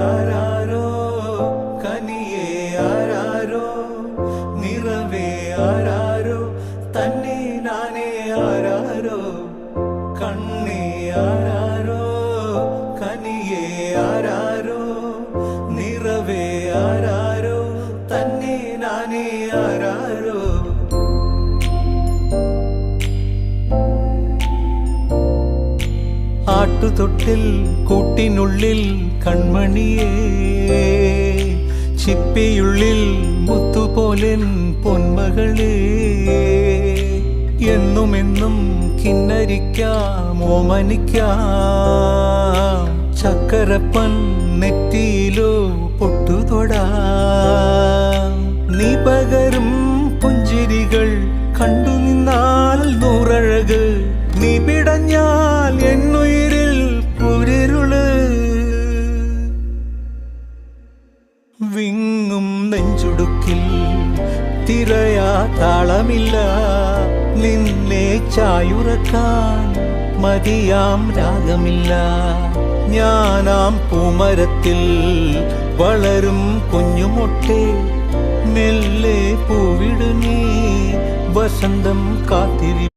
ആരാരോ കനിയേ ആരാരോ നിറവേ ആരാരോ തന്നെ നാനേ ആരാരോ കണ്ണേ ആരാരോ കനിയേ ആരാരോ നിറവേ ആരാരോ തന്നെ നാനേ ആരാരോ. ആട്ടുതൊട്ടിൽ കൂട്ടിനുള്ളിൽ കൺമണിയേ ചിപ്പിയുള്ളിൽ മുത്തുപോലെൻ പൊന്മകളേ എന്നുമെന്നും കിന്നരിക്കാം ഓമനിക്കാം ചക്കരപ്പൻ നെറ്റിയിലോ പൊട്ടുതൊടാം നീ പകരും പുഞ്ചിരികൾ കണ്ടു നിന്നാൽ നൂറഴക് നീ പിടഞ്ഞാൽ എന്നുയിരിൽ കുരിരുള് വിങ്ങും നെഞ്ചുടുക്കിൽ തിരയാ താളമില്ല നിന്നെ ചായുറക്കാൻ മതിയാം രാഗമില്ല ഞാനാം പൂമരത്തിൽ വളരും കുഞ്ഞുമൊട്ടെ മെല്ലെ പൂവിടു നീ വസന്തം കാത്തിരി